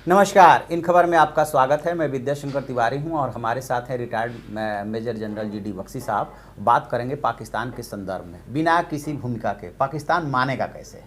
नमस्कार। इन खबर में आपका स्वागत है। मैं विद्याशंकर तिवारी हूं और हमारे साथ हैं retired major general GD Bakshi साहब। बात करेंगे पाकिस्तान के संदर्भ में, बिना किसी भूमिका के पाकिस्तान मानेगा कैसे।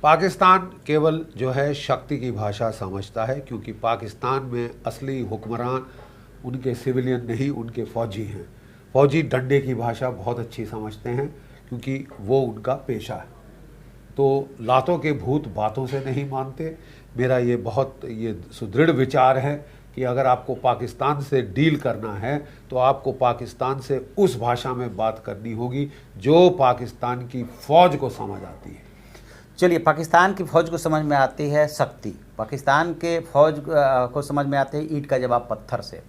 पाकिस्तान केवल जो है शक्ति की भाषा समझता है, क्योंकि पाकिस्तान में असली हुक्मरान उनके सिविलियन नहीं, उनके फौजी हैं। फौजी डंडे की भाषा बहुत अच्छी समझते हैं, क्योंकि वो उनका पेशा है। तो लातों के भूत बातों से नहीं मानते। मेरा ये सुदृढ़ विचार है कि अगर आपको पाकिस्तान से डील करना है तो आपको पाकिस्तान से उस भाषा में बात करनी होगी जो पाकिस्तान की फ़ौज को समझ आती है। चलिए, पाकिस्तान की फ़ौज को समझ में आती है शक्ति, पाकिस्तान के फ़ौज को समझ में आते हैं ईंट का जवाब पत्थर से।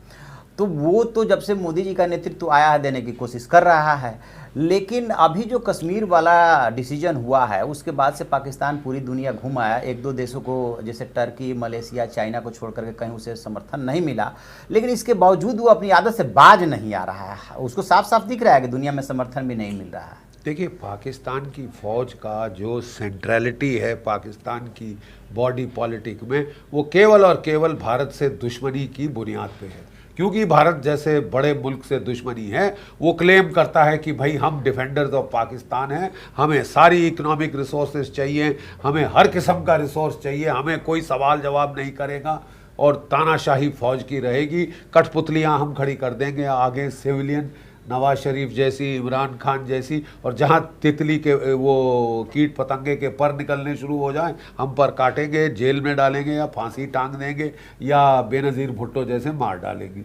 तो वो तो जब से मोदी जी का नेतृत्व आया है देने की कोशिश कर रहा है, लेकिन अभी जो कश्मीर वाला डिसीजन हुआ है उसके बाद से पाकिस्तान पूरी दुनिया घूम आया। एक दो देशों को जैसे टर्की, मलेशिया, चाइना को छोड़ करके कहीं उसे समर्थन नहीं मिला, लेकिन इसके बावजूद वो अपनी आदत से बाज नहीं आ रहा है। उसको साफ साफ दिख रहा है कि दुनिया में समर्थन भी नहीं मिल रहा है। देखिए, पाकिस्तान की फ़ौज का जो सेंट्रलिटी है पाकिस्तान की बॉडी पॉलिटिक में, वो केवल और केवल भारत से दुश्मनी की बुनियाद पे है। क्योंकि भारत जैसे बड़े मुल्क से दुश्मनी है, वो क्लेम करता है कि भाई हम डिफेंडर्स ऑफ पाकिस्तान हैं, हमें सारी इकोनॉमिक रिसोर्सेज चाहिए, हमें हर किस्म का रिसोर्स चाहिए, हमें कोई सवाल जवाब नहीं करेगा और तानाशाही फ़ौज की रहेगी। कठपुतलियाँ हम खड़ी कर देंगे आगे, सिविलियन नवाज शरीफ जैसी, इमरान खान जैसी, और जहाँ तितली के वो कीट पतंगे के पर निकलने शुरू हो जाएं, हम पर काटेंगे, जेल में डालेंगे या फांसी टांग देंगे या बेनज़ीर भुट्टो जैसे मार डालेंगे।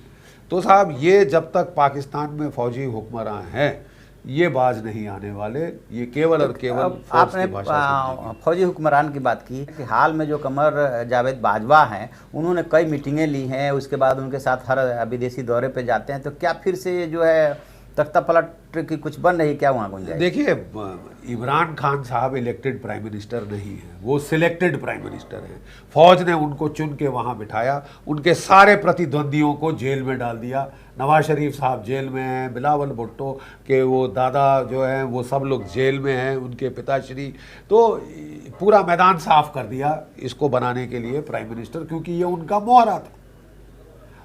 तो साहब, ये जब तक पाकिस्तान में फौजी हुक्मरान हैं, ये बाज नहीं आने वाले। ये केवल और केवल आपने फौजी हुक्मरान की बात की कि हाल में जो कमर जावेद बाजवा हैं, उन्होंने कई मीटिंगें ली हैं, उसके बाद उनके साथ हर विदेशी दौरे पे जाते हैं। तो क्या फिर से जो है तख्ता पलट की कुछ बन रही, क्या वहाँ गुंजाइश? देखिए, इमरान खान साहब इलेक्टेड प्राइम मिनिस्टर नहीं है, वो सिलेक्टेड प्राइम मिनिस्टर हैं। फौज ने उनको चुन के वहाँ बिठाया, उनके सारे प्रतिद्वंदियों को जेल में डाल दिया। नवाज शरीफ साहब जेल में हैं, बिलावल भुट्टो के वो दादा जो हैं वो सब लोग जेल में हैं, उनके पिताश्री। तो पूरा मैदान साफ कर दिया इसको बनाने के लिए प्राइम मिनिस्टर, क्योंकि ये उनका मोहरा था।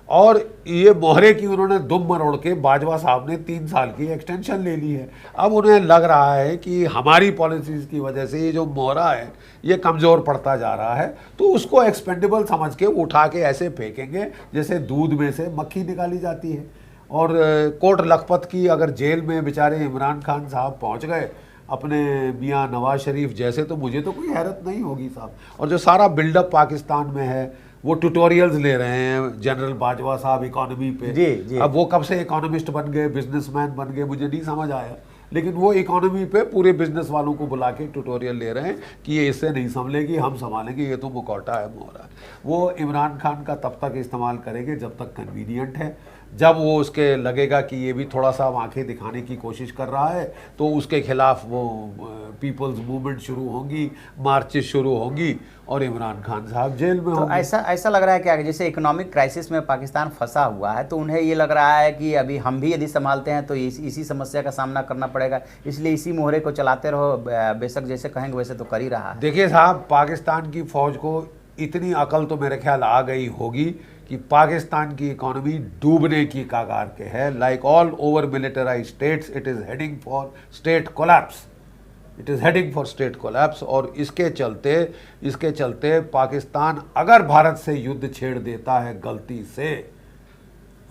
और ये मोहरे की उन्होंने दुम मरोड़ के बाजवा साहब ने 3 साल की एक्सटेंशन ले ली है। अब उन्हें लग रहा है कि हमारी पॉलिसीज़ की वजह से ये जो मोहरा है ये कमज़ोर पड़ता जा रहा है, तो उसको एक्सपेंडेबल समझ के उठा के ऐसे फेंकेंगे जैसे दूध में से मक्खी निकाली जाती है। और कोट लखपत की अगर जेल में बेचारे इमरान खान साहब पहुँच गए अपने मियाँ नवाज शरीफ जैसे, तो मुझे तो कोई हैरत नहीं होगी साहब। और जो सारा बिल्डअप पाकिस्तान में है, वो ट्यूटोरियल्स ले रहे हैं जनरल बाजवा साहब इकोनॉमी पे। जी। अब वो कब से इकोनॉमिस्ट बन गए, बिजनेसमैन बन गए, मुझे नहीं समझ आया। लेकिन वो इकोनॉमी पे पूरे बिजनेस वालों को बुला के ट्यूटोरियल ले रहे हैं कि ये इससे नहीं संभलेगी, हम संभालेंगे, ये तो मुखौटा है मोहरा। वो इमरान खान का तब तक इस्तेमाल करेंगे जब तक कन्वीनियंट है। जब वो उसके लगेगा कि ये भी थोड़ा सा आंखें दिखाने की कोशिश कर रहा है, तो उसके खिलाफ वो पीपल्स मूवमेंट शुरू होंगी, मार्चेस शुरू होंगी और इमरान खान साहब जेल में होंगे। ऐसा लग रहा है कि जैसे इकोनॉमिक क्राइसिस में पाकिस्तान फंसा हुआ है, तो उन्हें ये लग रहा है कि अभी हम भी यदि संभालते हैं तो इसी समस्या का सामना करना पड़ेगा, इसलिए इसी मोहरे को चलाते रहो। बेशक जैसे कहेंगे वैसे तो कर ही रहा है। देखिए साहब, पाकिस्तान की फ़ौज को इतनी अकल तो मेरे ख्याल आ गई होगी कि पाकिस्तान की इकोनॉमी डूबने की कगार के है। Like all over militarized states, it is heading for state collapse, it is heading for state collapse. और इसके चलते पाकिस्तान अगर भारत से युद्ध छेड़ देता है गलती से,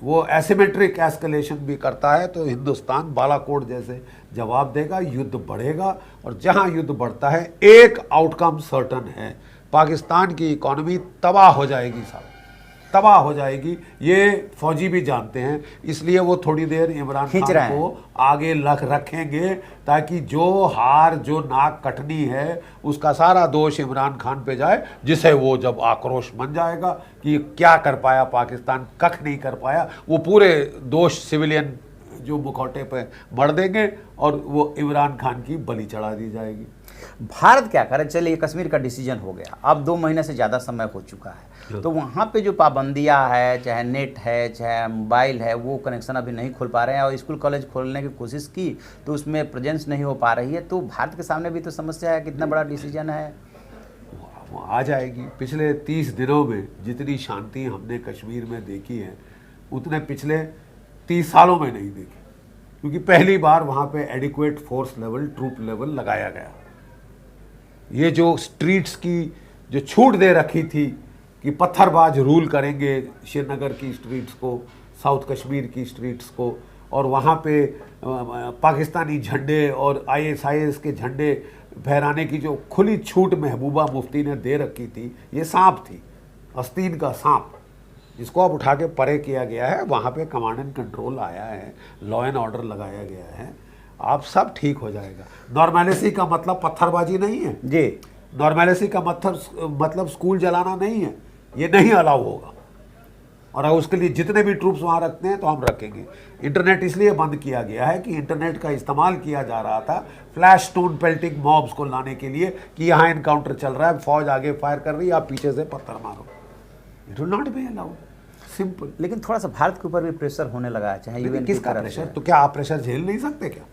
वो एसिमेट्रिक एस्केलेशन भी करता है, तो हिंदुस्तान बालाकोट जैसे जवाब देगा, युद्ध बढ़ेगा। और जहां युद्ध बढ़ता है एक आउटकम सर्टन है, पाकिस्तान की इकोनॉमी तबाह हो जाएगी साहब, तबाह हो जाएगी। ये फौजी भी जानते हैं, इसलिए वो थोड़ी देर इमरान खान को आगे रखेंगे, ताकि जो हार, जो नाक कटनी है, उसका सारा दोष इमरान खान पे जाए, जिसे वो जब आक्रोश बन जाएगा कि क्या कर पाया पाकिस्तान, कख नहीं कर पाया, वो पूरे दोष सिविलियन जो मुखौटे पे मर देंगे और वो इमरान खान की बलि चढ़ा दी जाएगी। भारत क्या करे? चलिए, कश्मीर का डिसीजन हो गया, अब 2 महीने से ज़्यादा समय हो चुका है, तो वहाँ पे जो पाबंदियाँ है, चाहे नेट है, चाहे मोबाइल है, वो कनेक्शन अभी नहीं खोल पा रहे हैं। और स्कूल कॉलेज खोलने की कोशिश की तो उसमें प्रेजेंस नहीं हो पा रही है। तो भारत के सामने भी तो समस्या है कि इतना बड़ा डिसीजन है। वो आ जाएगी। पिछले 30 दिनों में जितनी शांति हमने कश्मीर में देखी है उतने पिछले 30 सालों में नहीं देखी, क्योंकि पहली बार वहाँ पे adequate force level, troop level लगाया गया। ये जो स्ट्रीट्स की जो छूट दे रखी थी कि पत्थरबाज रूल करेंगे श्रीनगर की स्ट्रीट्स को, साउथ कश्मीर की स्ट्रीट्स को, और वहाँ पे पाकिस्तानी झंडे और ISIS के झंडे फहराने की जो खुली छूट महबूबा मुफ्ती ने दे रखी थी, ये सांप थी, आस्तीन का सांप, जिसको अब उठा के परे किया गया है। वहाँ पे कमांड एंड कंट्रोल आया है, लॉ एंड ऑर्डर लगाया गया है, आप सब ठीक हो जाएगा। नॉर्मेलिसी का मतलब पत्थरबाजी नहीं है जी, नॉर्मेलिसी का मतलब स्कूल जलाना नहीं है, ये नहीं अलाउ होगा। और उसके लिए जितने भी ट्रूप्स वहाँ रखते हैं तो हम रखेंगे। इंटरनेट इसलिए बंद किया गया है कि इंटरनेट का इस्तेमाल किया जा रहा था फ्लैश स्टोन पेल्टिंग मॉब्स को लाने के लिए कि यहाँ इनकाउंटर चल रहा है, फौज आगे फायर कर रही है, आप पीछे से पत्थर मारो। It will not be allowed, simple. लेकिन थोड़ा सा भारत के ऊपर भी प्रेशर होने लगा है, चाहे यूएन किसका प्रेशर? तो क्या आप प्रेशर झेल नहीं सकते क्या?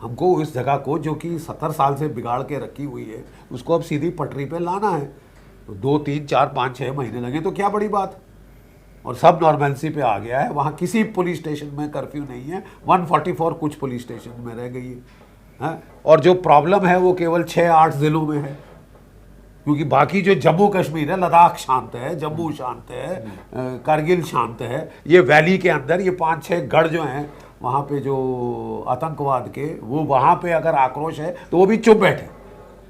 हमको इस जगह को जो कि 70 साल से बिगाड़ के रखी हुई है उसको अब सीधी पटरी पे लाना है, तो 2, 3, 4, 5, 6 महीने लगे तो क्या बड़ी बात। और सब नॉर्मलसी पे आ गया है। वहाँ किसी पुलिस स्टेशन में कर्फ्यू नहीं है, 144 कुछ पुलिस स्टेशन में रह गई है। और जो प्रॉब्लम है वो केवल 6-8 जिलों में है, क्योंकि बाकी जो जम्मू कश्मीर है, लद्दाख शांत है, जम्मू शांत है, कारगिल शांत है। ये वैली के अंदर ये 5-6 गढ़ जो हैं वहाँ पे जो आतंकवाद के, वो वहाँ पे अगर आक्रोश है तो वो भी चुप बैठे,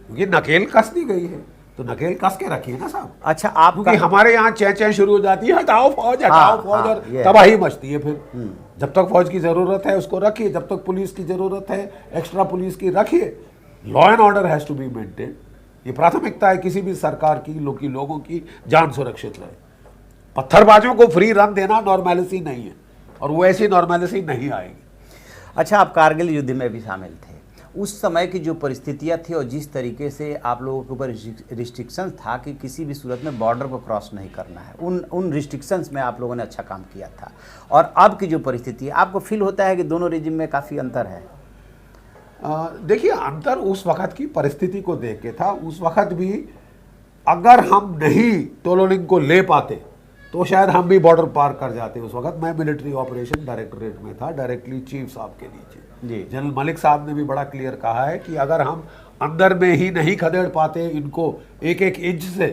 क्योंकि नकेल कस दी गई है। तो नकेल कस के रखिए ना साहब। अच्छा, आप क्योंकि हमारे यहाँ चें शुरू हो जाती है, हटाओ फौज, हटाओ फौज, और ये तबाही मचती है फिर। जब तक फौज की जरूरत है उसको रखिए, जब तक पुलिस की जरूरत है एक्स्ट्रा पुलिस की रखिए। Law and order has to be maintain, ये प्राथमिकता है किसी भी सरकार की, लोगों की जान सुरक्षित रहे। पत्थरबाजों को फ्री रन देना नॉर्मेलिटी नहीं है, और वो ऐसी नॉर्मेलिटी नहीं आएगी। अच्छा, आप कारगिल युद्ध में भी शामिल थे, उस समय की जो परिस्थितियां थी और जिस तरीके से आप लोगों के ऊपर रिस्ट्रिक्शंस था कि किसी भी सूरत में बॉर्डर को क्रॉस नहीं करना है, उन रिस्ट्रिक्शंस में आप लोगों ने अच्छा काम किया था। और अब की जो परिस्थिति है, आपको फील होता है कि दोनों रिजिम में काफ़ी अंतर है? देखिए, अंतर उस वक्त की परिस्थिति को देख के था। उस वक्त भी अगर हम नहीं टोलोलिंग को ले पाते तो शायद हम भी बॉर्डर पार कर जाते। उस वक्त मैं मिलिट्री ऑपरेशन डायरेक्टोरेट में था, डायरेक्टली चीफ साहब के नीचे जी। जनरल मलिक साहब ने भी बड़ा क्लियर कहा है कि अगर हम अंदर में ही नहीं खदेड़ पाते इनको 1-1 इंच से,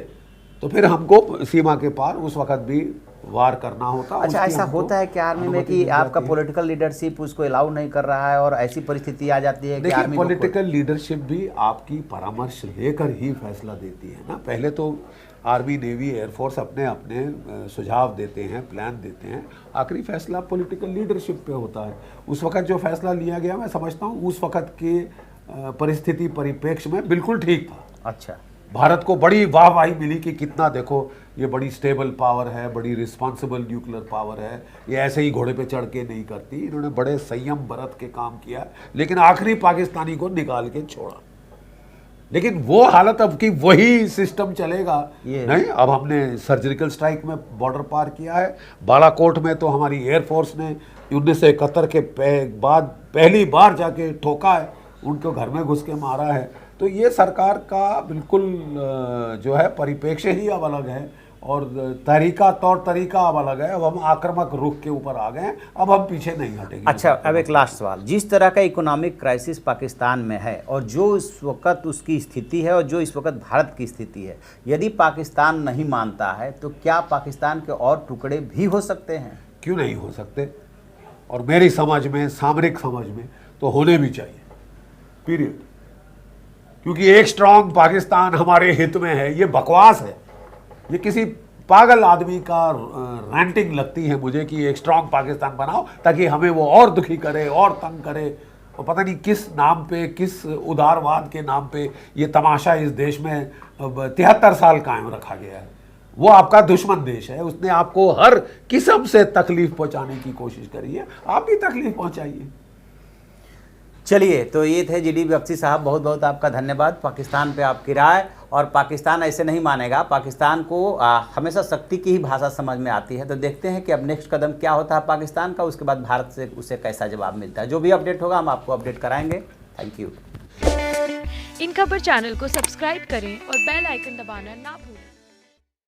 तो फिर हमको सीमा के पार उस वक्त भी वार करना होता। अच्छा, ऐसा होता है कि आर्मी में कि आपका पॉलिटिकल लीडरशिप उसको अलाउ नहीं कर रहा है और ऐसी परिस्थिति आ जाती है कि आर्मी पॉलिटिकल लीडरशिप भी आपकी परामर्श लेकर ही फैसला देती है ना। पहले तो आर्मी, नेवी, एयरफोर्स अपने अपने सुझाव देते हैं, प्लान देते हैं, आखिरी फैसला पॉलिटिकल लीडरशिप पे होता है। उस वक्त जो फैसला लिया गया, मैं समझता हूँ उस वक्त के परिस्थिति परिप्रेक्ष्य में बिल्कुल ठीक था। अच्छा, भारत को बड़ी वाहवाही मिली कि कितना देखो ये बड़ी स्टेबल पावर है, बड़ी रिस्पॉन्सिबल न्यूक्लियर पावर है, ये ऐसे ही घोड़े पे चढ़ के नहीं करती। इन्होंने बड़े संयम बरत के काम किया, लेकिन आखिरी पाकिस्तानी को निकाल के छोड़ा। लेकिन वो हालत अब की वही सिस्टम चलेगा नहीं। अब हमने सर्जिकल स्ट्राइक में बॉर्डर पार किया है, बालाकोट में तो हमारी एयरफोर्स ने 1971 के बाद पहली बार जाके ठोका है, उनको घर में घुस के मारा है। तो ये सरकार का बिल्कुल जो है परिप्रेक्ष्य ही अब अलग है, और तौर तरीका अब अलग है। अब हम आक्रामक रुख के ऊपर आ गए हैं, अब हम पीछे नहीं हटेंगे। अच्छा, अब एक लास्ट सवाल, जिस तरह का इकोनॉमिक क्राइसिस पाकिस्तान में है और जो इस वक्त उसकी स्थिति है और जो इस वक्त भारत की स्थिति है, यदि पाकिस्तान नहीं मानता है तो क्या पाकिस्तान के और टुकड़े भी हो सकते हैं? क्यों नहीं हो सकते? और मेरी समझ में, सामरिक समझ में तो होने भी चाहिए, पीरियड। क्योंकि एक स्ट्रांग पाकिस्तान हमारे हित में है, ये बकवास है। ये किसी पागल आदमी का रैंटिंग लगती है मुझे कि एक स्ट्रांग पाकिस्तान बनाओ ताकि हमें वो और दुखी करे और तंग करे, और पता नहीं किस नाम पे, किस उदारवाद के नाम पे ये तमाशा इस देश में 73 साल कायम रखा गया है। वो आपका दुश्मन देश है, उसने आपको हर किस्म से तकलीफ पहुंचाने की कोशिश करी है, आप भी तकलीफ पहुंचाइए। चलिए, तो ये थे जीडी बख्शी साहब, बहुत बहुत आपका धन्यवाद। पाकिस्तान पे आपकी राय, और पाकिस्तान ऐसे नहीं मानेगा, पाकिस्तान को हमेशा शक्ति की ही भाषा समझ में आती है। तो देखते हैं कि अब नेक्स्ट कदम क्या होता है पाकिस्तान का, उसके बाद भारत से उसे कैसा जवाब मिलता है। जो भी अपडेट होगा हम आपको अपडेट कराएंगे। Thank you. इन खबर चैनल को सब्सक्राइब करें और बेल आइकन दबाना ना भूलें।